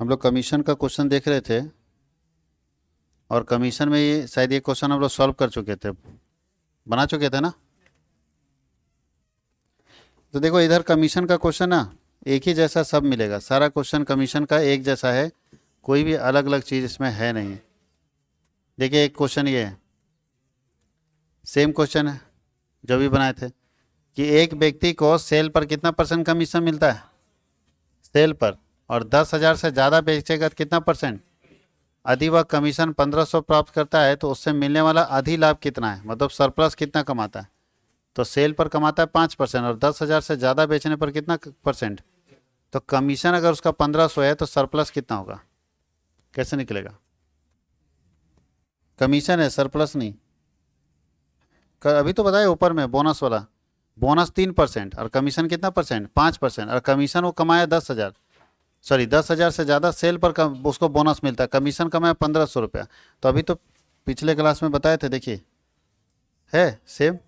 हम लोग कमीशन का क्वेश्चन देख रहे थे और कमीशन में ये शायद ये क्वेश्चन हम लोग सॉल्व कर चुके थे, बना चुके थे ना। तो देखो इधर कमीशन का क्वेश्चन ना एक ही जैसा सब मिलेगा, सारा क्वेश्चन कमीशन का एक जैसा है, कोई भी अलग अलग चीज़ इसमें है नहीं। देखिए एक क्वेश्चन ये है, सेम क्वेश्चन है जो भी बनाए थे कि एक व्यक्ति को सेल पर कितना परसेंट कमीशन मिलता है सेल पर, और 10,000 से ज़्यादा बेचेगा तो कितना परसेंट। यदि वह कमीशन 1,500 प्राप्त करता है तो उससे मिलने वाला अधि लाभ कितना है, मतलब सरप्लस कितना कमाता है। तो सेल पर कमाता है 5% और 10,000 से ज़्यादा बेचने पर कितना परसेंट। तो कमीशन अगर उसका 1,500 है तो सरप्लस कितना होगा, कैसे निकलेगा। कमीशन है सरप्लस नहीं। अभी तो बताया ऊपर में बोनस वाला, बोनस 3% और कमीशन कितना परसेंट 5%, और कमीशन वो कमाया 10,000, सॉरी 10,000 से ज़्यादा सेल पर उसको बोनस मिलता है, कमीशन कमाया 1,500 रुपया। तो अभी तो पिछले क्लास में बताए थे, देखिए है सेम,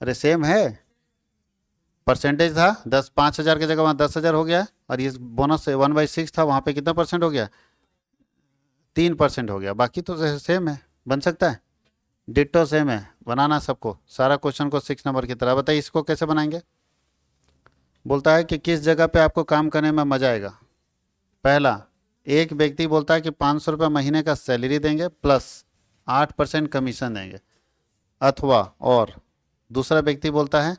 अरे सेम है, परसेंटेज था 5,000 की जगह वहाँ 10,000 हो गया, और ये बोनस 1/6 था, वहाँ पे कितना परसेंट हो गया 3% हो गया। बाकी तो सेम है, बन सकता है, डिट्टो सेम है, बनाना सबको सारा क्वेश्चन को 6 नंबर की तरह। बताइए इसको कैसे बनाएंगे। बोलता है कि किस जगह पे आपको काम करने में मजा आएगा। पहला, एक व्यक्ति बोलता है कि 500 रुपये महीने का सैलरी देंगे प्लस 8% कमीशन देंगे, अथवा और दूसरा व्यक्ति बोलता है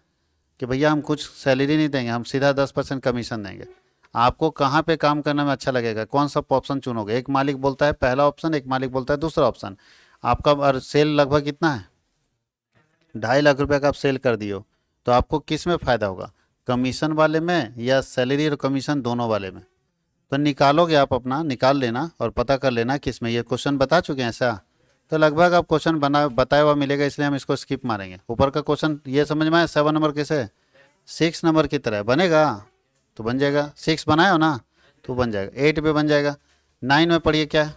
कि भैया हम कुछ सैलरी नहीं देंगे, हम सीधा 10% कमीशन देंगे। आपको कहाँ पे काम करने में अच्छा लगेगा, कौन सा ऑप्शन चुनोगे। एक मालिक बोलता है पहला ऑप्शन, एक मालिक बोलता है दूसरा ऑप्शन। आपका और सेल लगभग कितना है 2.5 लाख रुपए का आप सेल कर दियो, तो आपको किस में फ़ायदा होगा, कमीशन वाले में या सैलरी और कमीशन दोनों वाले में। तो निकालोगे आप, अपना निकाल लेना और पता कर लेना किस में। ये क्वेश्चन बता चुके हैं ऐसा, तो लगभग आप क्वेश्चन बना बताया हुआ मिलेगा, इसलिए हम इसको स्किप मारेंगे। ऊपर का क्वेश्चन ये समझ में आया 7 नंबर कैसे 6 नंबर की तरह बनेगा, तो बन जाएगा। 6 बनाए हो ना तो बन जाएगा, 8 पे बन जाएगा। 9 में पढ़िए क्या है,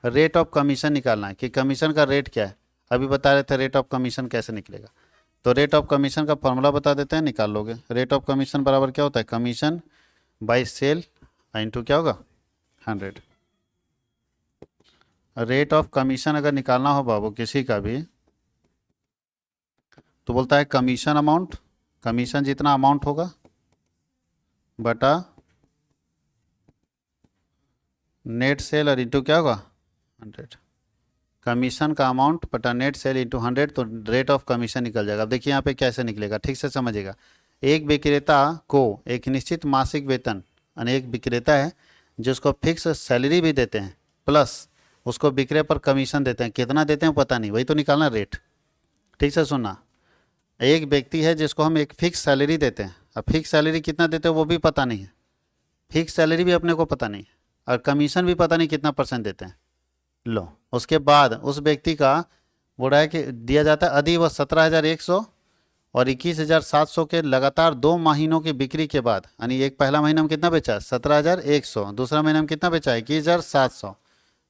रेट ऑफ कमीशन निकालना है कि कमीशन का रेट क्या है। अभी बता रहे थे रेट ऑफ कमीशन कैसे निकलेगा, तो रेट ऑफ कमीशन का फॉर्मूला बता देते हैं, निकाल लोगे। रेट ऑफ कमीशन बराबर क्या होता है, कमीशन बाई सेल इंटू क्या होगा 100। रेट ऑफ कमीशन अगर निकालना हो बाबू किसी का भी, तो बोलता है कमीशन अमाउंट, कमीशन जितना अमाउंट होगा बटा नेट सेल और इंटू क्या होगा 100। कमीशन का अमाउंट बटा नेट सेल इंटू 100, तो रेट ऑफ कमीशन निकल जाएगा। अब देखिए यहाँ पे कैसे निकलेगा, ठीक से समझिएगा। एक विक्रेता को एक निश्चित मासिक वेतन, यानी एक विक्रेता है जिसको फिक्स सैलरी भी देते हैं प्लस उसको विक्रय पर कमीशन देते हैं, कितना देते हैं पता नहीं, वही तो निकालना रेट। ठीक से सुनना, एक व्यक्ति है जिसको हम एक फिक्स सैलरी देते हैं, अब फिक्स सैलरी कितना देते हैं वो भी पता नहीं है, फिक्स सैलरी भी अपने को पता नहीं है, और कमीशन भी पता नहीं कितना परसेंट देते हैं। लो उसके बाद उस व्यक्ति का बोला है कि दिया जाता है यदि वह 17,100 और 21,700 के लगातार 2 महीनों की बिक्री के बाद, यानी एक पहला महीना में कितना बेचा 17,100, दूसरा महीना में कितना बेचा 21,700,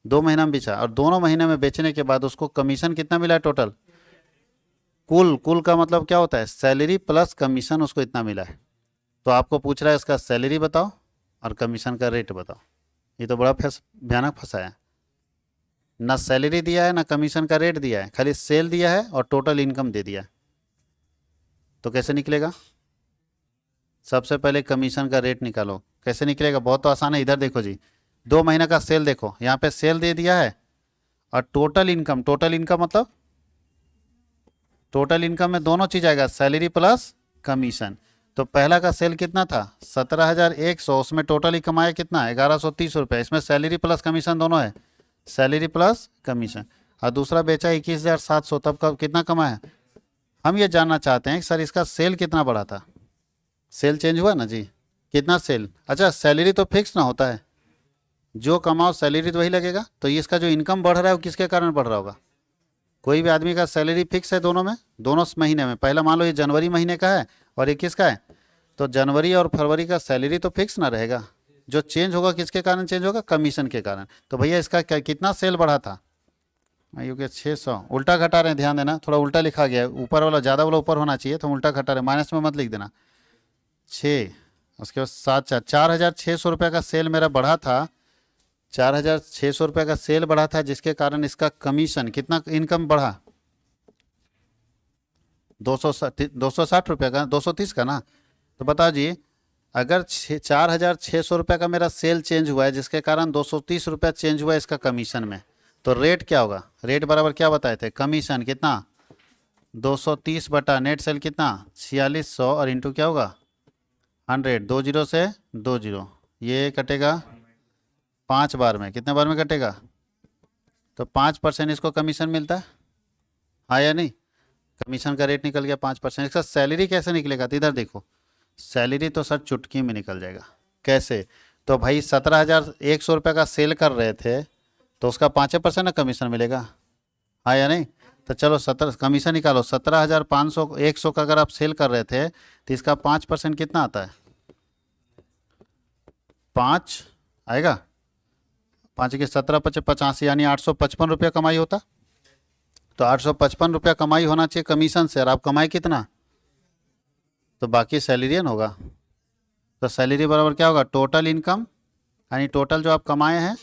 2 महीना में बेचा, और दोनों महीने में बेचने के बाद उसको कमीशन कितना मिला है टोटल। कुल कुल का मतलब क्या होता है, सैलरी प्लस कमीशन, उसको इतना मिला है। तो आपको पूछ रहा है इसका सैलरी बताओ और कमीशन का रेट बताओ। ये तो बड़ा भयानक फंसा है, ना सैलरी दिया है ना कमीशन का रेट दिया है, खाली सेल दिया है और टोटल इनकम दे दिया है। तो कैसे निकलेगा, सबसे पहले कमीशन का रेट निकालो। कैसे निकलेगा, बहुत तो आसान है। इधर देखो जी, 2 महीने का सेल देखो, यहाँ पे सेल दे दिया है और टोटल इनकम, टोटल इनकम मतलब टोटल इनकम में दोनों चीज आएगा, सैलरी प्लस कमीशन। तो पहला का सेल कितना था 17,100, उसमें टोटल ही कमाया कितना 1,130 रुपये, इसमें सैलरी प्लस कमीशन दोनों है, सैलरी प्लस कमीशन। और दूसरा बेचा 21,700, तब कब कितना कमाया। हम ये जानना चाहते हैं कि सर इसका सेल कितना बढ़ा था, सेल चेंज हुआ ना जी, कितना सेल। अच्छा सैलरी तो फिक्स ना होता है, जो कमाओ सैलरी तो वही लगेगा। तो ये इसका जो इनकम बढ़ रहा है वो किसके कारण बढ़ रहा होगा, कोई भी आदमी का सैलरी फिक्स है दोनों में, दोनों महीने में। पहला मान लो ये जनवरी महीने का है और ये किसका है, तो जनवरी और फरवरी का सैलरी तो फिक्स ना रहेगा, जो चेंज होगा किसके कारण चेंज होगा, कमीशन के कारण। तो भैया इसका कितना सेल बढ़ा था, यू के 600, उल्टा घटा रहे हैं, ध्यान देना थोड़ा उल्टा लिखा गया है, ऊपर वाला ज़्यादा वाला ऊपर होना चाहिए, तो उल्टा घटा रहे, माइनस में मत लिख देना। 6 उसके बाद 4,600 रुपये का सेल मेरा बढ़ा था, 4,600 रुपये का सेल बढ़ा था, जिसके कारण इसका कमीशन कितना इनकम बढ़ा, 260 रुपये का, 230 का ना। तो बताओ जी, अगर 4,600 रुपये का मेरा सेल चेंज हुआ है, जिसके कारण 230 रुपया चेंज हुआ है इसका कमीशन में, तो रेट क्या होगा, रेट बराबर क्या बताए थे, कमीशन कितना 230 बटा नेट सेल कितना 4600 और इंटू क्या होगा 100, 20 से 20, ये कटेगा 5 बार में, कितने बार में कटेगा, तो 5% इसको कमीशन मिलता है, हाँ या नहीं। कमीशन का रेट निकल गया 5%। इसका सैलरी कैसे निकलेगा, तो इधर देखो, सैलरी तो सर चुटकी में निकल जाएगा। कैसे, तो भाई 17,100 रुपये का सेल कर रहे थे, तो उसका 5% ना कमीशन मिलेगा, हाँ या नहीं। तो चलो 17 कमीशन निकालो, 17,500 100 का अगर आप सेल कर रहे थे, तो इसका 5% कितना आता है, 5 आएगा, 5 के 17×5 = 85, यानी 855 रुपया कमाई होता। तो 855 रुपया कमाई होना चाहिए कमीशन से, और आप कमाई कितना, तो बाकी सैलरी न होगा। तो सैलरी बराबर क्या होगा, टोटल इनकम, यानी टोटल जो आप कमाए हैं,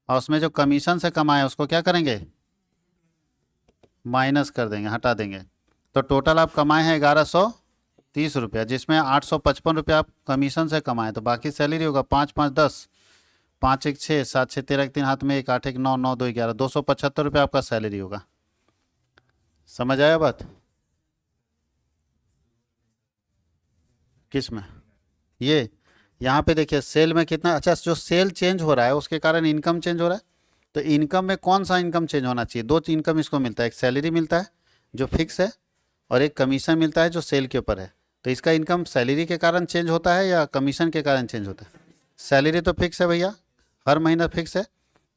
और उसमें जो कमीशन से कमाए हैं उसको क्या करेंगे, माइनस कर देंगे, हटा देंगे। तो टोटल आप कमाए हैं 1,130 रुपया, जिसमें 855 रुपया आप कमीशन से कमाए, तो बाकी सैलरी होगा 5 5 10, 5 1 6, 7 6 13, 3 हाथ में 1, 8 1 9, 9 2 11, 275 रुपया आपका सैलरी होगा। समझ आया बात, किस में, ये यहाँ पे देखिए सेल में कितना, अच्छा जो सेल चेंज हो रहा है उसके कारण इनकम चेंज हो रहा है। तो इनकम में कौन सा इनकम चेंज होना चाहिए, दो इनकम इसको मिलता है, एक सैलरी मिलता है जो फिक्स है, और एक कमीशन मिलता है जो सेल के ऊपर है। तो इसका इनकम सैलरी के कारण चेंज होता है या कमीशन के कारण चेंज होता है, सैलरी तो फिक्स है भैया, हर महीना फिक्स है।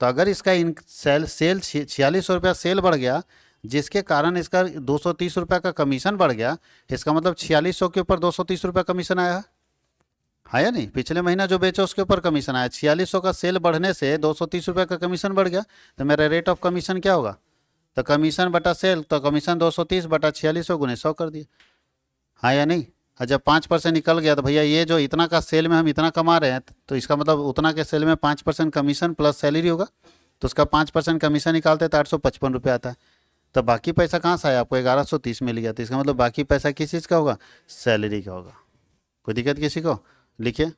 तो अगर इसका इन सेल 4600 रुपया सेल बढ़ गया, जिसके कारण इसका 230 रुपया का कमीशन बढ़ गया, इसका मतलब 4600 के ऊपर 230 रुपया कमीशन आया है या नहीं। पिछले महीना जो बेचा उसके ऊपर कमीशन आया, 4600 का सेल बढ़ने से 230 रुपया का कमीशन बढ़ गया, तो मेरा रेट ऑफ कमीशन क्या होगा, तो कमीशन बटा सेल, तो कमीशन 230 बटा 4600 गुने 100 कर दिए, हाँ या नहीं। और जब 5% निकल गया, तो भैया ये जो इतना का सेल में हम इतना कमा रहे हैं, तो इसका मतलब उतना के सेल में 5% कमीशन प्लस सैलरी होगा, तो उसका 5% कमीशन निकालते तो 855 रुपये आता है। तो बाकी पैसा कहाँ से आया, आपको 1130 मिल गया, तो इसका मतलब बाकी पैसा किस चीज़ का होगा, सैलरी का होगा। कोई दिक्कत किसी को, लिखिए।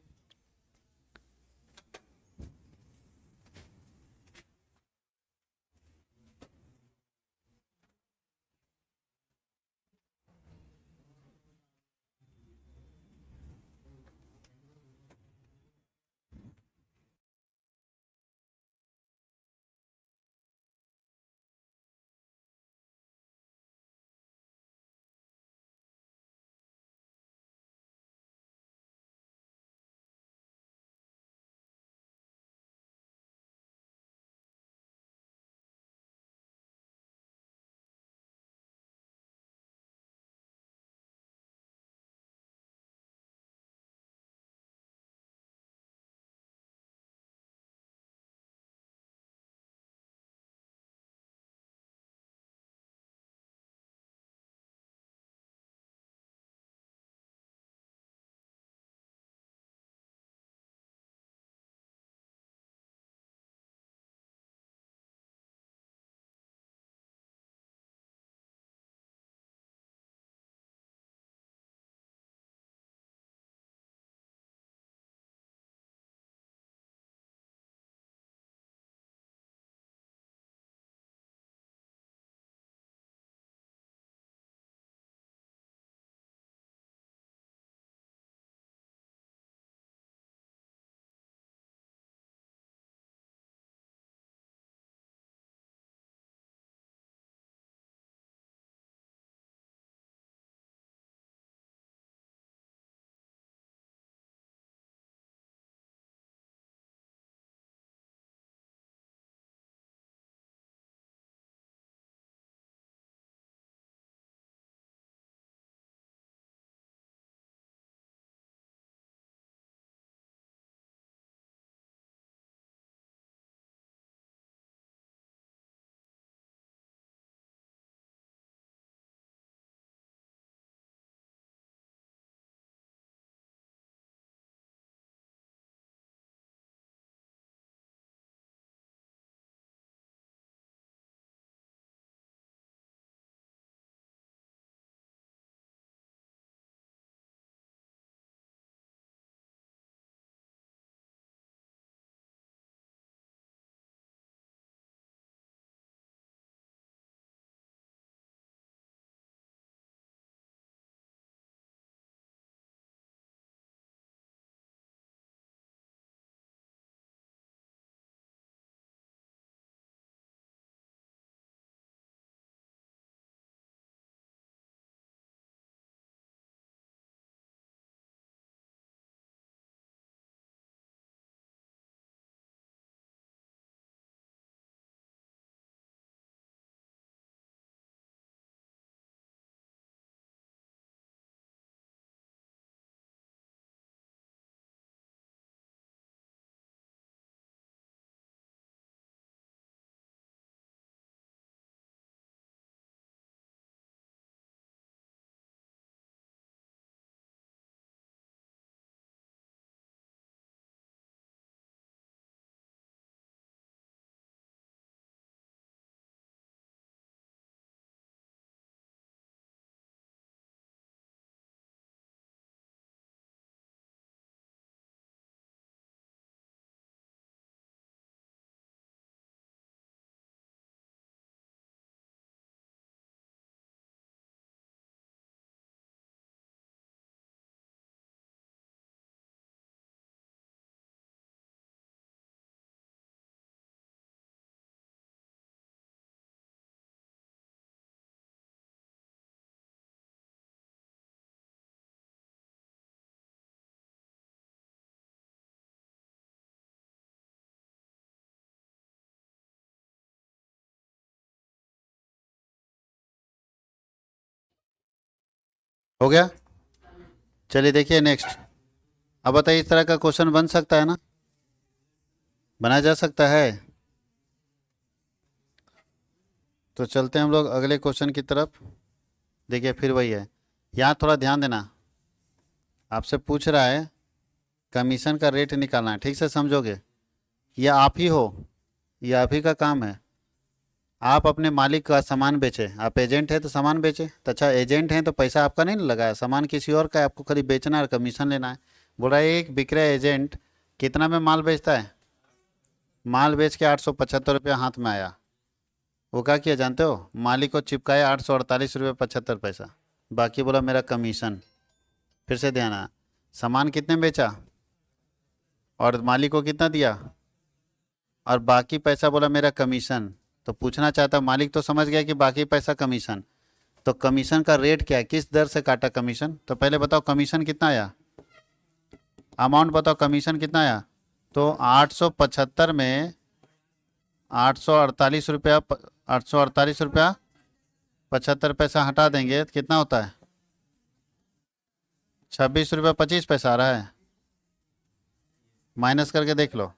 हो गया। चलिए देखिए नेक्स्ट। अब बताइए इस तरह का क्वेश्चन बन सकता है ना, बनाया जा सकता है। तो चलते हैं हम लोग अगले क्वेश्चन की तरफ। देखिए फिर वही है, यहाँ थोड़ा ध्यान देना। आपसे पूछ रहा है कमीशन का रेट निकालना है, ठीक से समझोगे। या आप ही हो, ये आप ही का काम है। आप अपने मालिक का सामान बेचे, आप एजेंट है तो सामान बेचे, तो अच्छा एजेंट हैं तो पैसा आपका नहीं लगाया, सामान किसी और का है, आपको खाली बेचना है और कमीशन लेना है। बोल रहा है एक विक्रय एजेंट कितना में माल बेचता है, माल बेच के 875 रुपया हाथ में आया। वो क्या किया जानते हो, मालिक को चिपकाया 848 रुपये 75 पैसा, बाकी बोला मेरा कमीशन। फिर से ध्यान आया, सामान कितने में बेचा और मालिक को कितना दिया, और बाकी पैसा बोला मेरा कमीशन। तो पूछना चाहता मालिक तो समझ गया कि बाकी पैसा कमीशन, तो कमीशन का रेट क्या है, किस दर से काटा कमीशन। तो पहले बताओ कमीशन कितना आया, अमाउंट बताओ कमीशन कितना आया। तो 875 में 848 रुपया 848 रुपया 75 पैसा हटा देंगे तो कितना होता है, 26 रुपया 25 पैसा आ रहा है। माइनस करके देख लो।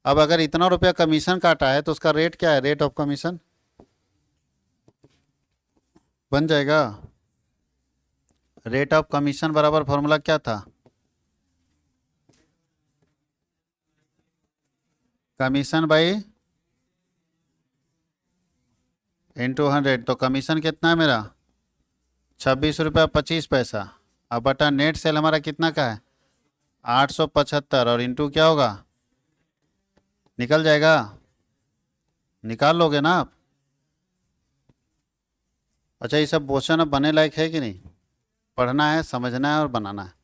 अब अगर इतना रुपया कमीशन काटा है तो उसका रेट क्या है, रेट ऑफ कमीशन बन जाएगा। रेट ऑफ कमीशन बराबर फॉर्मूला क्या था, कमीशन बाई इंटू 100। तो कमीशन कितना है मेरा 26 रुपया 25 पैसा। अब बटा नेट सेल हमारा कितना का है 875, और इंटू क्या होगा, निकल जाएगा, निकाल लोगे ना आप। अच्छा ये सब क्वेश्चन अब बनने लायक है कि नहीं, पढ़ना है, समझना है और बनाना है।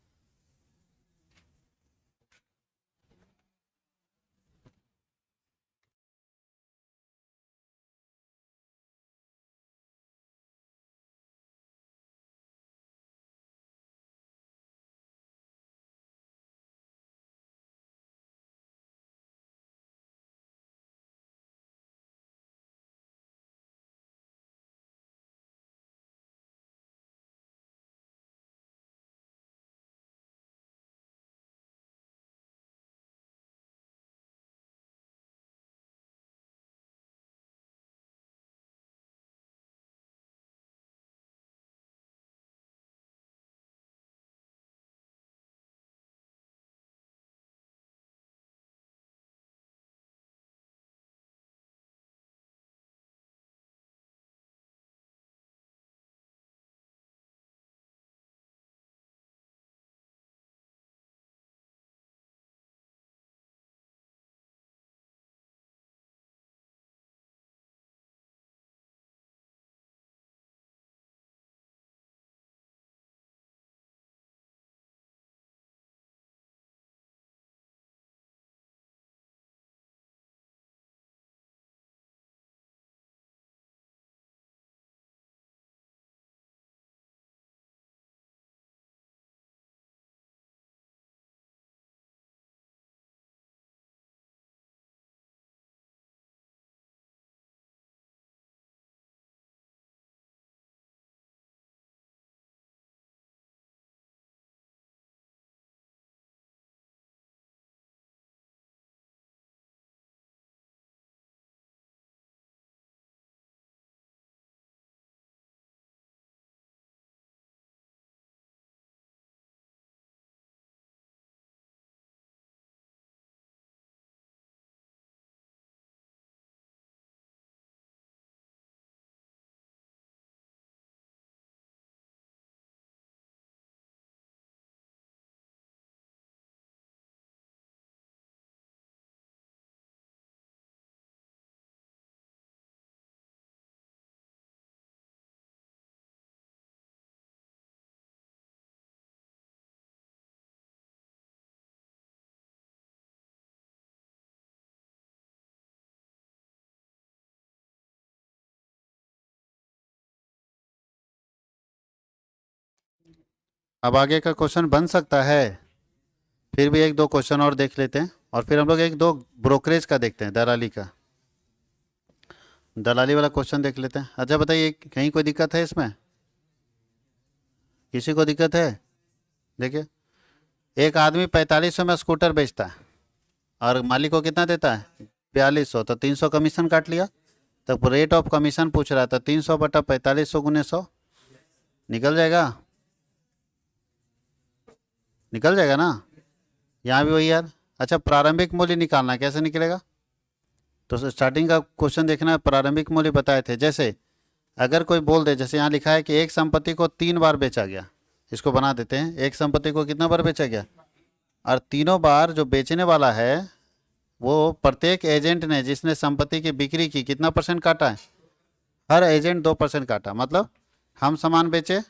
अब आगे का क्वेश्चन बन सकता है, फिर भी एक दो क्वेश्चन और देख लेते हैं, और फिर हम लोग एक दो ब्रोकरेज का देखते हैं, दलाली का, दलाली वाला क्वेश्चन देख लेते हैं। अच्छा बताइए कहीं कोई दिक्कत है इसमें, किसी को दिक्कत है? देखिए, एक आदमी 4500 में स्कूटर बेचता है और मालिक को कितना देता है? 4200, तो 300 कमीशन काट लिया। तो रेट ऑफ कमीशन पूछ रहा था, 300 बटा 4500 गुने 100, निकल जाएगा? निकल जाएगा ना? यहाँ भी वही यार। अच्छा, प्रारंभिक मूल्य निकालना है, कैसे निकलेगा? तो स्टार्टिंग का क्वेश्चन देखना है, प्रारंभिक मूल्य बताए थे। जैसे अगर कोई बोल दे, जैसे यहाँ लिखा है कि एक संपत्ति को 3 बार बेचा गया, इसको बना देते हैं, एक संपत्ति को कितना बार बेचा गया, और तीनों बार जो बेचने वाला है वो प्रत्येक एजेंट ने जिसने संपत्ति की बिक्री की कितना परसेंट काटा है? हर एजेंट 2% काटा। मतलब हम सामान बेचे,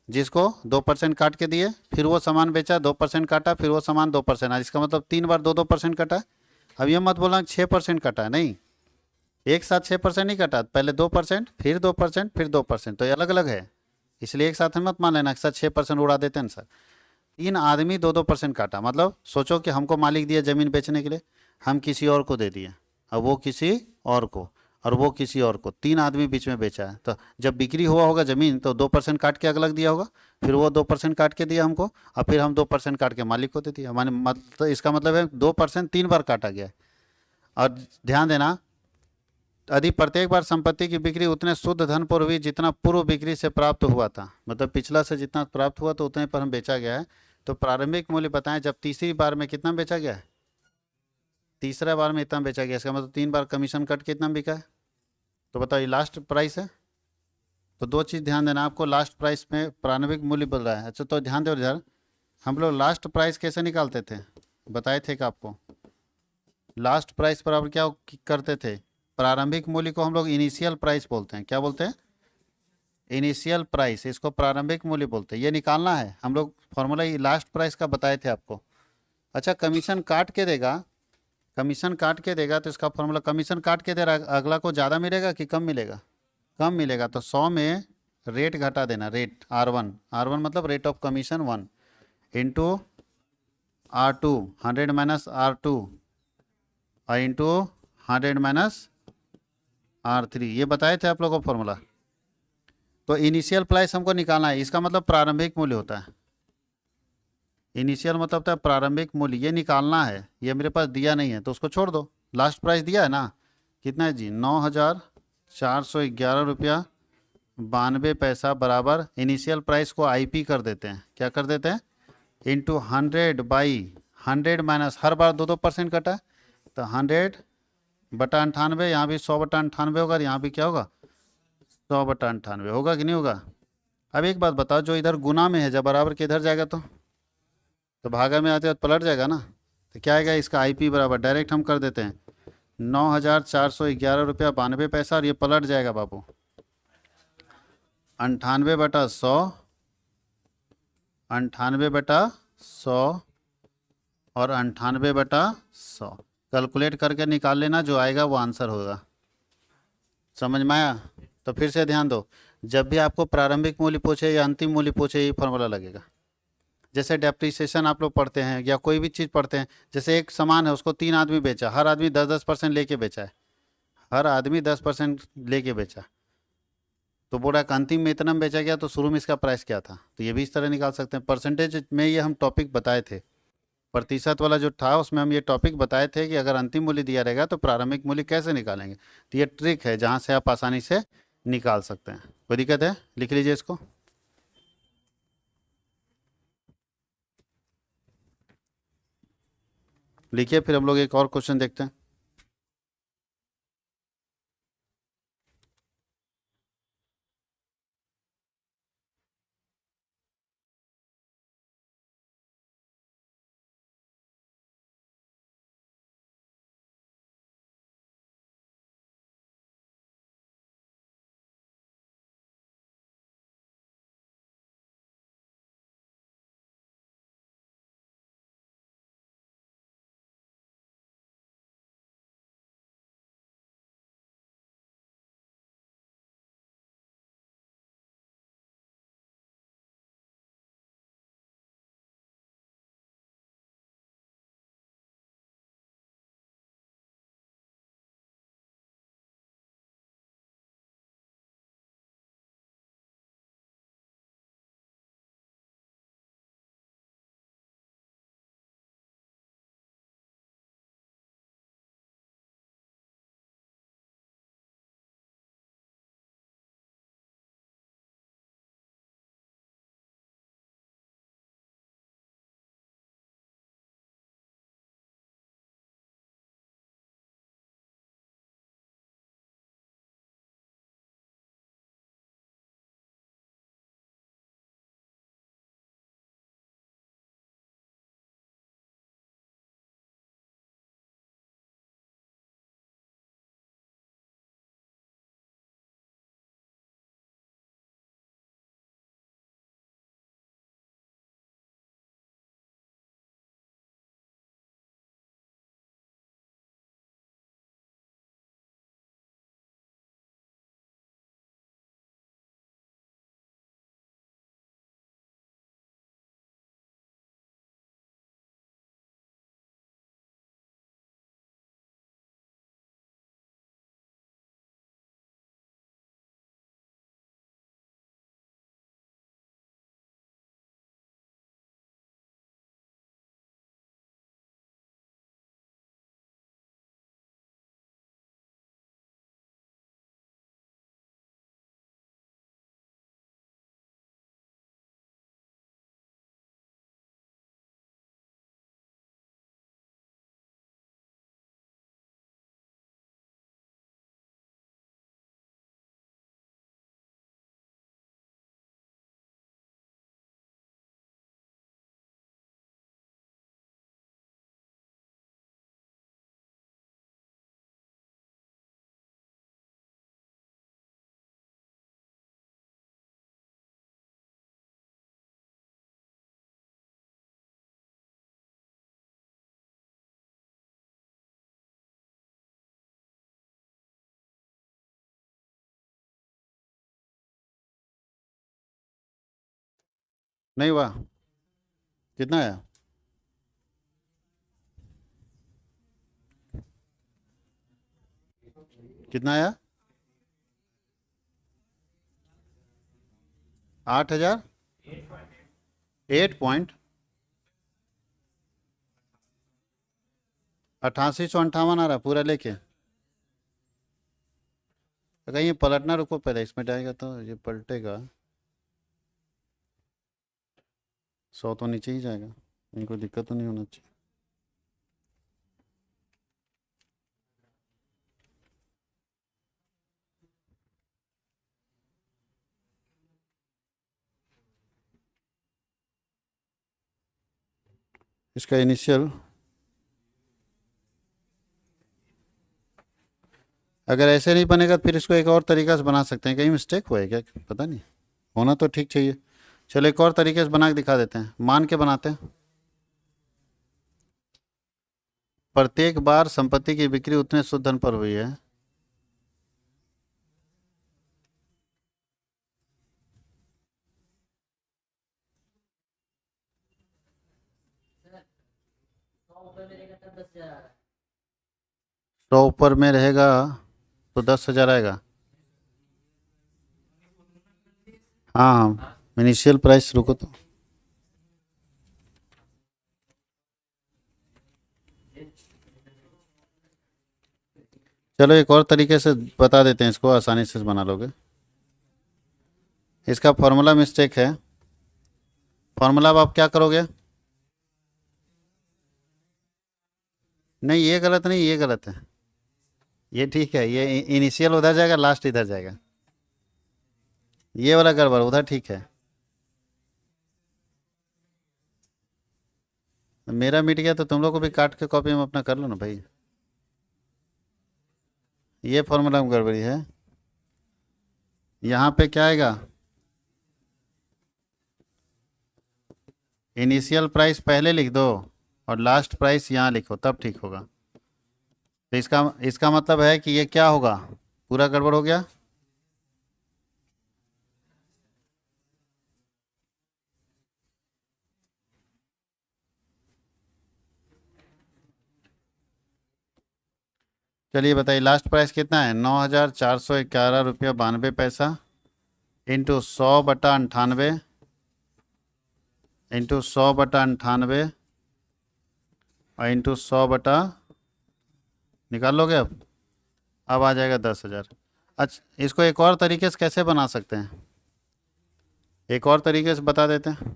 जिसको 2% काट के दिए, फिर वो सामान बेचा, 2% काटा, फिर वो सामान 2%, इसका मतलब 3 बार 2% काटा है। अब ये मत बोलना 6% काटा है, नहीं, एक साथ 6% नहीं काटा, पहले 2%, फिर 2%, फिर 2%, तो ये अलग अलग है। इसलिए एक साथ मत मान लेना कि सर 6% उड़ा देते हैं सर। 3 आदमी 2-2% काटा। मतलब सोचो कि हमको मालिक दिया ज़मीन बेचने के लिए, हम किसी और को दे दिए, अब वो किसी और को, और वो किसी और को, 3 आदमी बीच में बेचा है। तो जब बिक्री हुआ होगा ज़मीन तो 2% काट के अलग दिया होगा, फिर वो 2% काट के दिया हमको, और फिर हम 2% काट के मालिक को दे दिया। हमारे मतलब इसका मतलब है 2% 3 बार काटा गया है। और ध्यान देना, यदि प्रत्येक बार संपत्ति की बिक्री उतने शुद्ध धन पर हुई जितना पूर्व बिक्री से प्राप्त हुआ था, मतलब पिछला से जितना प्राप्त हुआ तो उतने पर हम बेचा गया है, तो प्रारंभिक मूल्य बताएं जब तीसरी बार में कितना बेचा गया है? तीसरा बार में इतना बेचा गया, इसका मतलब 3 बार कमीशन कट के इतना बिका है। तो बताइए लास्ट प्राइस है। तो दो चीज़ ध्यान देना आपको, लास्ट प्राइस में प्रारंभिक मूल्य बोल रहा है। अच्छा, तो ध्यान दो इधर, हम लोग लास्ट प्राइस कैसे निकालते थे, बताए थे कि आपको लास्ट प्राइस पर आप क्या करते थे? प्रारंभिक मूल्य को हम लोग इनिशियल प्राइस बोलते हैं। क्या बोलते हैं? इनिशियल प्राइस, इसको प्रारंभिक मूल्य बोलते हैं। ये निकालना है, हम लोग फॉर्मूला लास्ट प्राइस का बताए थे आपको। अच्छा, कमीशन काट के देगा, कमीशन काट के देगा तो इसका फॉर्मूला, कमीशन काट के दे रहा है, अगला को ज़्यादा मिलेगा कि कम मिलेगा? कम मिलेगा। तो 100 में रेट घटा देना, रेट R1, R1 मतलब rate of commission 1 into R2, 100 minus R2, और इंटू 100 माइनस R3, ये बताए थे आप लोगों को फॉर्मूला। तो इनिशियल प्राइस हमको निकालना है, इसका मतलब प्रारंभिक मूल्य होता है। इनिशियल मतलब होता है प्रारंभिक मूल्य, ये निकालना है। ये मेरे पास दिया नहीं है तो उसको छोड़ दो। लास्ट प्राइस दिया है ना, कितना है जी? 9411 रुपया 92 पैसा बराबर इनिशियल प्राइस को IP कर देते हैं। क्या कर देते हैं? इंटू 100/100 माइनस, हर बार 2-2% कटा है, तो 100/98, यहाँ भी 100/98 होगा, और यहाँ भी क्या होगा? 100/98 होगा कि नहीं होगा? अब एक बात बताओ, जो इधर गुना में है जब बराबर के इधर जाएगा तो भागा में आते तो पलट जाएगा ना। तो क्या आएगा? इसका IP बराबर डायरेक्ट हम कर देते हैं 9411 रुपया 92 पैसा, और ये पलट जाएगा बाबू 98/100, 98/100 और 98/100। कैलकुलेट करके निकाल लेना, जो आएगा वो आंसर होगा। समझ में आया? तो फिर से ध्यान दो, जब भी आपको प्रारंभिक मूल्य पूछे या अंतिम मूल्य पूछे, ये फॉर्मूला लगेगा। जैसे डेप्रिसिएशन आप लोग पढ़ते हैं या कोई भी चीज़ पढ़ते हैं, जैसे एक सामान है उसको 3 आदमी बेचा, हर आदमी 10-10% लेके बेचा है, हर आदमी 10% लेके बेचा, तो बोला कि अंतिम में इतना में बेचा गया, तो शुरू में इसका प्राइस क्या था? तो ये भी इस तरह निकाल सकते हैं। परसेंटेज में ये हम टॉपिक बताए थे, प्रतिशत वाला जो था उसमें हम ये टॉपिक बताए थे कि अगर अंतिम मूल्य दिया रहेगा तो प्रारंभिक मूल्य कैसे निकालेंगे। तो ये ट्रिक है जहाँ से आप आसानी से निकाल सकते हैं। कोई दिक्कत है? लिख लीजिए इसको। लिखिए, फिर हम लोग एक और क्वेश्चन देखते हैं। नहीं हुआ? कितना आया? कितना आया? 8,000? 8,8858 आ रहा पूरा लेके। अगर ये पलटना, रुको पहले इसमें जाएगा तो ये पलटेगा। 100 तो नीचे ही जाएगा, इनको दिक्कत तो नहीं होना चाहिए। इसका इनिशियल अगर ऐसे नहीं बनेगा तो फिर इसको एक और तरीका से बना सकते हैं। कहीं मिस्टेक हुआ है क्या? पता नहीं, होना तो ठीक चाहिए। चलो एक और तरीके से बना के दिखा देते हैं, मान के बनाते हैं। प्रत्येक बार संपत्ति की बिक्री उतने शुद्ध धन पर हुई है। सौ ऊपर में रहेगा तो 10,000 आएगा। हाँ हाँ, इनिशियल प्राइस, रुको तो। चलो एक और तरीके से बता देते हैं, इसको आसानी से बना लोगे। इसका फॉर्मूला मिस्टेक है। फॉर्मूला अब आप क्या करोगे? नहीं ये गलत नहीं, ये गलत है। ये ठीक है, ये इनिशियल उधर जाएगा, लास्ट इधर जाएगा। ये वाला गड़बड़, उधर ठीक है। मेरा मिट गया तो तुम लोग को भी काट के कॉपी में अपना कर लो ना भाई। ये फॉर्मूला में गड़बड़ी है। यहाँ पे क्या आएगा? इनिशियल प्राइस पहले लिख दो और लास्ट प्राइस यहाँ लिखो, तब ठीक होगा। तो इसका मतलब है कि ये क्या होगा? पूरा गड़बड़ हो गया। चलिए बताइए, लास्ट प्राइस कितना है? 9,411 रुपया 92 पैसा इंटू 100/98 इंटू 100/98 और इंटू 100 निकाल लोगे अब आ जाएगा 10,000। अच्छा, इसको एक और तरीके से कैसे बना सकते हैं? एक और तरीके से बता देते हैं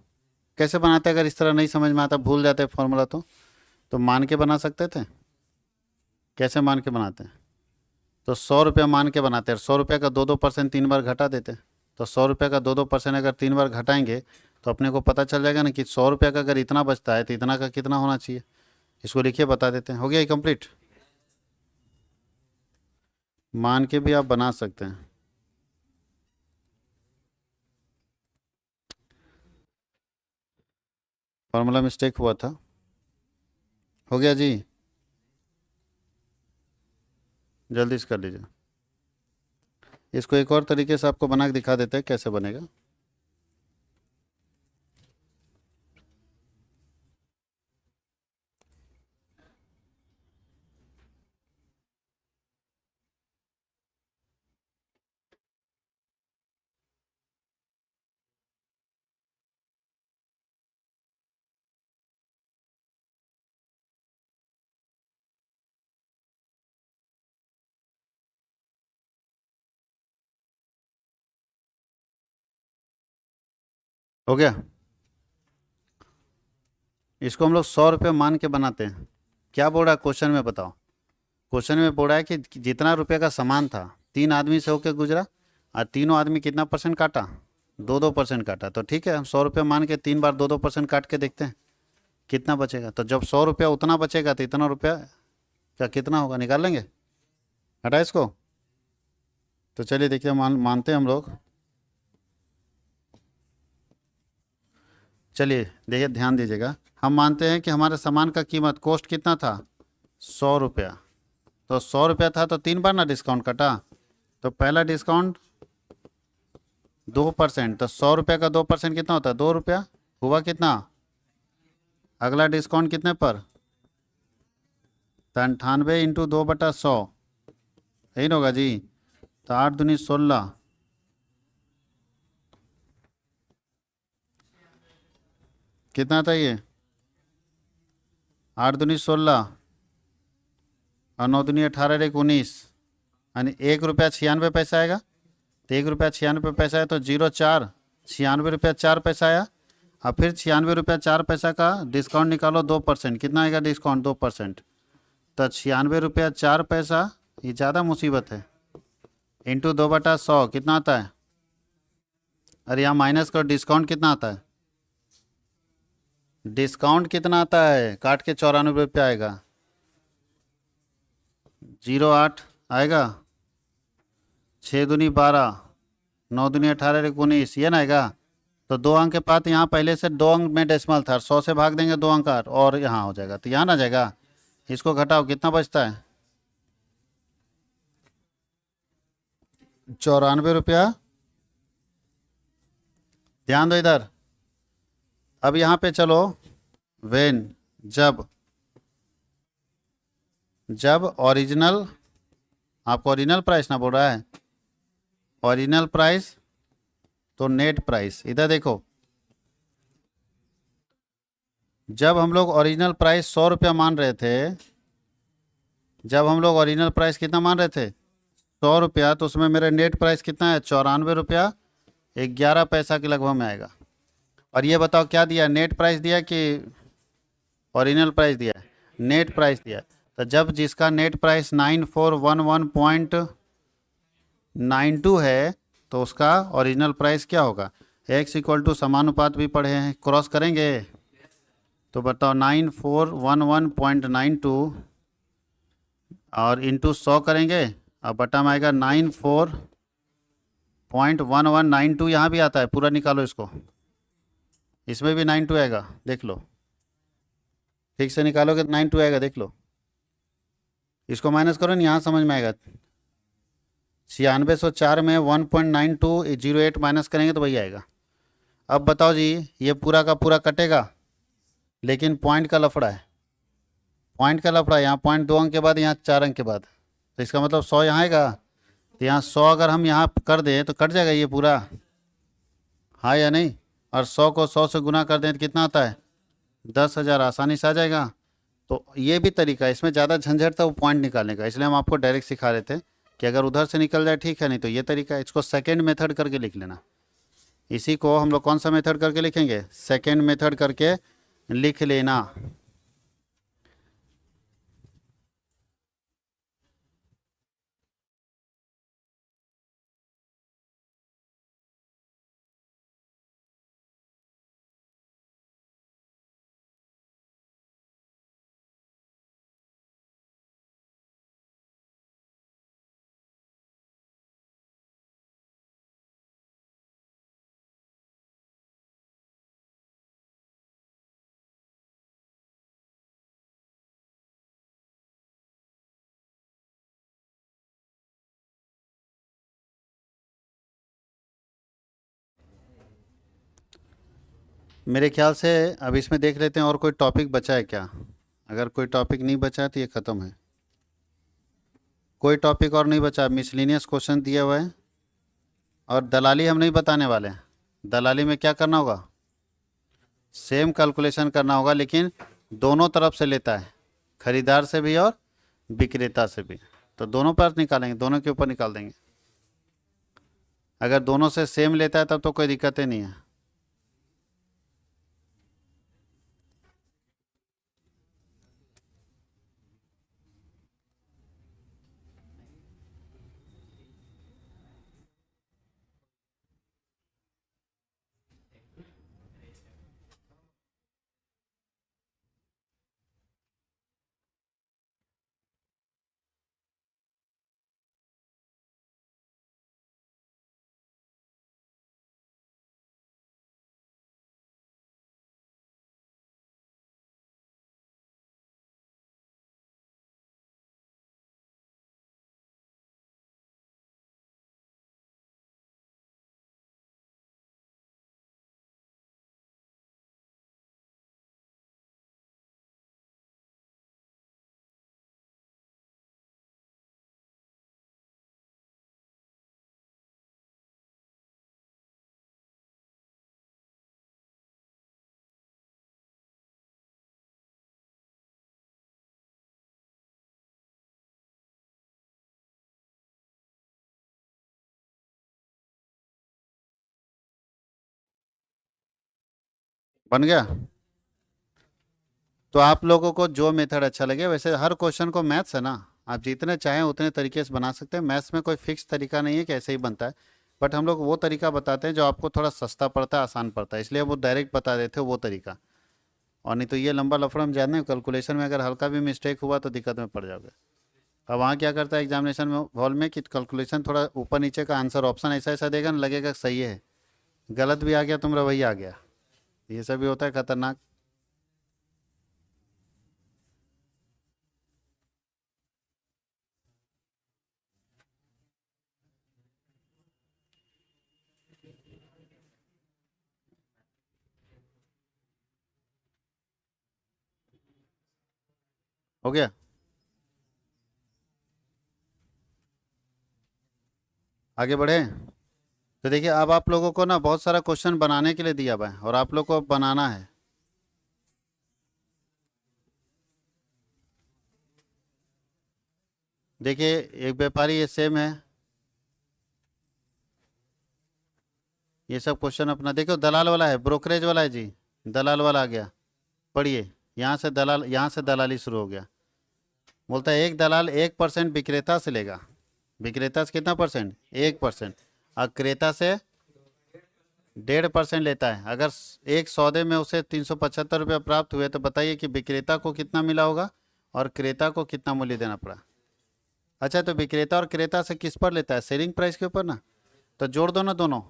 कैसे बनाते हैं। अगर इस तरह नहीं समझ में आता, भूल जाते फॉर्मूला, तो मान के बना सकते थे। कैसे मान के बनाते हैं? तो 100 रुपया मान के बनाते हैं। 100 रुपये का 2-2% 3 बार घटा देते हैं। तो 100 रुपये का 2-2% अगर 3 बार घटाएंगे तो अपने को पता चल जाएगा ना कि 100 रुपये का अगर इतना बचता है तो इतना का कितना होना चाहिए। इसको लिखिए, बता देते हैं। हो गया ये कंप्लीट। मान के भी आप बना सकते हैं। फॉर्मूला मिस्टेक हुआ था। हो गया जी, जल्दी से कर लीजिए। इसको एक और तरीके से आपको बना के दिखा देते हैं कैसे बनेगा। हो गया। इसको हम लोग 100 रुपये मान के बनाते हैं। क्या बोल रहा है क्वेश्चन में, बताओ। क्वेश्चन में बोल रहा है कि जितना रुपये का सामान था, 3 आदमी से होकर गुजरा और तीनों आदमी कितना परसेंट काटा? 2-2% काटा। तो ठीक है, हम 100 रुपये मान के 3 बार 2-2% काट के देखते हैं कितना बचेगा। तो जब 100 रुपया उतना बचेगा तो इतना रुपया का कितना होगा, निकाल लेंगे। हटा इसको। तो चलिए देखिए, मानते हैं हम लोग। चलिए देखिए, ध्यान दीजिएगा। हम मानते हैं कि हमारे सामान का कीमत, कॉस्ट कितना था? 100 रुपया। तो 100 रुपया था तो 3 बार ना डिस्काउंट कटा। तो पहला डिस्काउंट 2%, तो 100 रुपये का 2% कितना होता है? 2 रुपया हुआ कितना? अगला डिस्काउंट कितने पर? 98 इंटू 2/100, यही ना होगा जी। तो 8 दूनी 16, कितना था ये? 8 दूनी 16 और 9 दूनी 18 एक 19, यानी 1 रुपया 96 पैसा आएगा। तो 1 रुपया 96 पैसा है, तो 0,4, 96 रुपया 4 पैसा आया। और फिर 96 रुपया 4 पैसा का डिस्काउंट निकालो 2%, कितना आएगा डिस्काउंट? 2%। तो 96 रुपया 4 पैसा, ये ज़्यादा मुसीबत है। इंटू 2/100 कितना आता है? अरे यहाँ माइनस करो, डिस्काउंट कितना आता है? डिस्काउंट कितना आता है? काट के 94 रुपया आएगा। 0,8 आएगा। 6 दूनी 12, 9 दूनी 18 एक 19, ये ना आएगा। तो 2 अंक के बाद यहाँ पहले से 2 अंक में डेसिमल था, 100 से भाग देंगे 2 अंक और यहाँ हो जाएगा, तो यहाँ ना जाएगा। इसको घटाओ, कितना बचता है? 94 रुपया। ध्यान दो इधर। अब यहाँ पे चलो, वेन, जब, जब ओरिजिनल, आपको ओरिजिनल प्राइस ना बोल रहा है, ओरिजिनल प्राइस तो नेट प्राइस, इधर देखो। जब हम लोग ओरिजिनल प्राइस 100 रुपया मान रहे थे, जब हम लोग ओरिजिनल प्राइस कितना मान रहे थे? 100 रुपया, तो उसमें मेरा नेट प्राइस कितना है? 94 रुपया 11 पैसा के लगभग में आएगा। और ये बताओ क्या दिया? नेट प्राइस दिया कि ओरिजिनल प्राइस दिया है? नेट प्राइस दिया है। तो जब जिसका नेट प्राइस 9411.92 है, तो उसका ओरिजिनल प्राइस क्या होगा? x इक्वल टू समानुपात भी पढ़े हैं, क्रॉस करेंगे। तो बताओ 9411.92 और इंटू 100 करेंगे, और बटा में आएगा 94.1192। यहाँ भी आता है, पूरा निकालो इसको, इसमें भी 92 आएगा, देख लो। ठीक से निकालोगे तो 92 आएगा, देख लो। इसको माइनस करो ना, यहाँ समझ में आएगा। 9604 में 1.9208 माइनस करेंगे तो वही आएगा। अब बताओ जी, ये पूरा का पूरा कटेगा, लेकिन पॉइंट का लफड़ा है। पॉइंट का लफड़ा है, यहाँ पॉइंट 2 अंक के बाद, यहाँ 4 अंक के बाद, तो इसका मतलब 100 यहाँ आएगा। तो यहाँ 100 अगर हम यहाँ कर दें तो कट जाएगा ये पूरा, हाँ या नहीं? और 100 को 100 से गुना कर दें तो कितना आता है? 10,000, आसानी से आ जाएगा। तो ये भी तरीका है, इसमें ज़्यादा झंझट था वो पॉइंट निकालने का, इसलिए हम आपको डायरेक्ट सिखा रहे थे कि अगर उधर से निकल जाए ठीक है, नहीं तो ये तरीका है। इसको सेकेंड मेथड करके लिख लेना। इसी को हम लोग कौन सा मेथड करके लिखेंगे? सेकेंड मेथड करके लिख लेना। मेरे ख्याल से अब इसमें देख लेते हैं और कोई टॉपिक बचा है क्या। अगर कोई टॉपिक नहीं बचा है तो ये ख़त्म है। कोई टॉपिक और नहीं बचा, मिसलिनियस क्वेश्चन दिया हुआ है। और दलाली हम नहीं बताने वाले हैं। दलाली में क्या करना होगा? सेम कैलकुलेशन करना होगा, लेकिन दोनों तरफ से लेता है, खरीदार से भी और विक्रेता से भी। तो दोनों पर निकालेंगे, दोनों के ऊपर निकाल देंगे। अगर दोनों से सेम लेता है तब तो कोई दिक्कतें नहीं है। बन गया। तो आप लोगों को जो मेथड अच्छा लगे, वैसे हर क्वेश्चन को मैथ्स है ना, आप जितने चाहें उतने तरीके से बना सकते हैं। मैथ्स में कोई फिक्स तरीका नहीं है कि ऐसे ही बनता है, बट हम लोग वो तरीका बताते हैं जो आपको थोड़ा सस्ता पड़ता है, आसान पड़ता है, इसलिए वो डायरेक्ट बता देते हैं वो तरीका। और नहीं तो ये लंबा लफड़ा हम जानते हैं, कैलकुलेशन में अगर हल्का भी मिस्टेक हुआ तो दिक्कत में पड़ जाओगे। अब वहाँ क्या करता है एग्जामिनेशन में हॉल में कि कैलकुलेशन थोड़ा ऊपर नीचे का आंसर ऑप्शन ऐसा ऐसा देगा ना, लगेगा सही है, गलत भी आ गया तुम्हारा वही आ गया, ये सब भी होता है खतरनाक। हो गया। आगे बढ़े। तो देखिए अब आप लोगों को ना बहुत सारा क्वेश्चन बनाने के लिए दिया हुआ है और आप लोग को अब बनाना है। देखिए एक व्यापारी ये सेम है, ये सब क्वेश्चन अपना देखो, दलाल वाला है, ब्रोकरेज वाला है जी, दलाल वाला आ गया। पढ़िए, यहाँ से दलाल, यहाँ से दलाली शुरू हो गया। बोलता है एक दलाल 1% विक्रेता से लेगा, विक्रेता से कितना परसेंट, 1%, और क्रेता से 1.5% लेता है। अगर एक सौदे में उसे 375 रुपया प्राप्त हुए तो बताइए कि विक्रेता को कितना मिला होगा और क्रेता को कितना मूल्य देना पड़ा। अच्छा, तो विक्रेता और क्रेता से किस पर लेता है, सेलिंग प्राइस के ऊपर ना, तो जोड़ दो ना दोनों,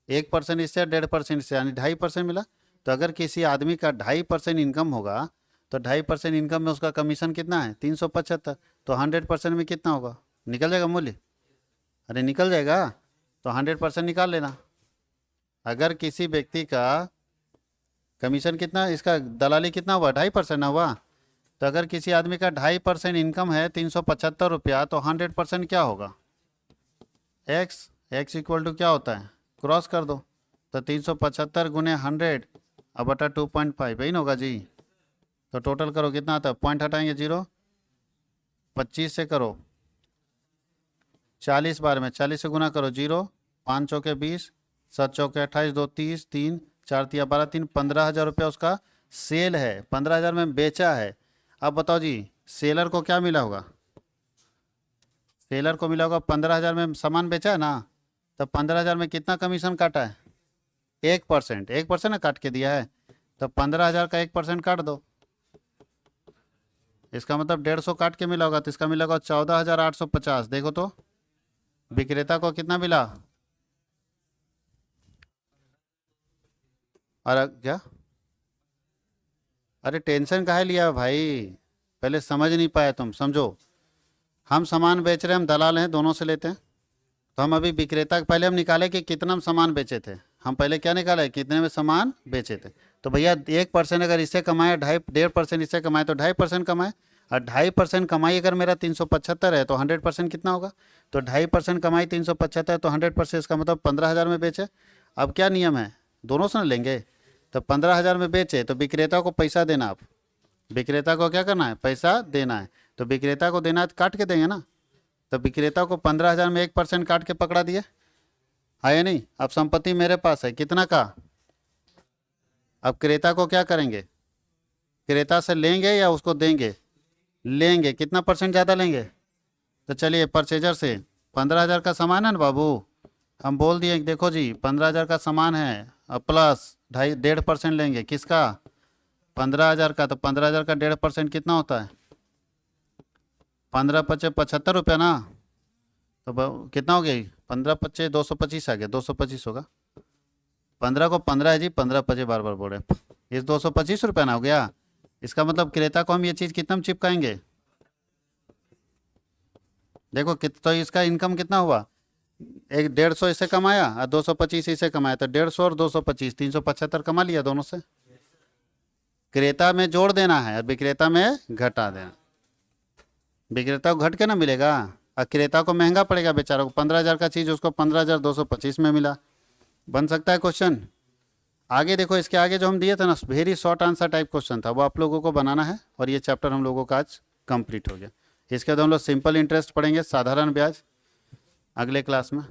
1% इससे 1.5% इससे, यानी 2.5% मिला। तो अगर किसी आदमी का 2.5% इनकम होगा तो 2.5% इनकम में उसका कमीशन कितना है, 375, तो 100% में कितना होगा, निकल जाएगा मूल्य, अरे निकल जाएगा, तो 100% निकाल लेना। अगर किसी व्यक्ति का कमीशन कितना, इसका दलाली कितना हुआ, 2.5% ना हुआ, तो अगर किसी आदमी का 2.5% इनकम है 375 रुपया, तो 100% क्या होगा, एक्स, एक्स इक्वल टू क्या होता है, क्रॉस कर दो, तो 375 गुने 100 अब बटा 2.5 यही ना होगा जी। तो टोटल करो कितना आता है, पॉइंट हटाएंगे 0, 25 से करो 40 बार में, 40 से गुना करो 0, 5 चौके 20, 7 चौके 28, 2 30, 3 4 तिया 12, 3 15,000 रुपया उसका सेल है, 15,000 में बेचा है। अब बताओ जी, सेलर को क्या मिला होगा, सेलर को मिला होगा 15,000 में सामान बेचा है ना, तो 15,000 में कितना कमीशन काटा है, 1%, 1% ना काट के दिया है, तो 15,000 का 1% काट दो, इसका मतलब 150 काट के मिला होगा, तो इसका मिला होगा 14,850। देखो तो विक्रेता को कितना मिला, और क्या, अरे टेंशन काहे लिया भाई, पहले समझ नहीं पाया तुम, समझो। हम सामान बेच रहे हैं, हम दलाल हैं, दोनों से लेते हैं, तो हम अभी विक्रेता पहले हम निकाले कि कितना हम सामान बेचे थे, हम पहले क्या निकाले, कितने में सामान बेचे थे। तो भैया 1% अगर इससे कमाए, 1.5% इससे कमाए तो 2.5% कमाए, और 2.5% कमाई अगर मेरा 375 है तो 100% कितना होगा, तो 2.5% कमाई 375, तो 100% इसका मतलब 15,000 में बेचे। अब क्या नियम है, दोनों से ना लेंगे, तो 15,000 में बेचे तो विक्रेता को पैसा देना, आप विक्रेता को क्या करना है, पैसा देना है, तो विक्रेता को देना है तो काट के देंगे ना, तो विक्रेता को 15,000 में 1% काट के पकड़ा दिए, है या नहीं। अब संपत्ति मेरे पास है कितना का, अब क्रेता को क्या करेंगे, क्रेता से लेंगे या उसको देंगे, लेंगे, कितना परसेंट ज़्यादा लेंगे, तो चलिए परचेजर से 15,000 का सामान है ना बाबू, हम बोल दिए देखो जी 15,000 का सामान है, अब प्लस 1.5% लेंगे, किसका, 15,000 का, तो 15,000 का 1.5% कितना होता है, 15 पचे 75 रुपया ना, तो कितना हो गया, 15 पचे 225 आ गया, 225 होगा, 15 को 15 है जी, 15 पचे बार बार बोल रहे, इस 225 रुपया ना हो गया। इसका मतलब क्रेता को हम ये चीज़ कितना में चिपकाएंगे, देखो तो इसका इनकम कितना हुआ, 150 इससे कमाया और 225 इससे कमाया, तो 150 और 225 375 कमा लिया दोनों से। क्रेता में जोड़ देना है और विक्रेता में घटा देना, विक्रेता को घट के ना मिलेगा और क्रेता को महंगा पड़ेगा बेचारा को, 15,000 का चीज़ उसको 15,225 में मिला। बन सकता है क्वेश्चन। आगे देखो, इसके आगे जो हम दिए थे ना, very short answer type question था, वो आप लोगों को बनाना है, और ये चैप्टर हम लोगों का आज कंप्लीट हो गया। इसके बाद हम लोग सिंपल इंटरेस्ट पढ़ेंगे, साधारण ब्याज, अगले क्लास में।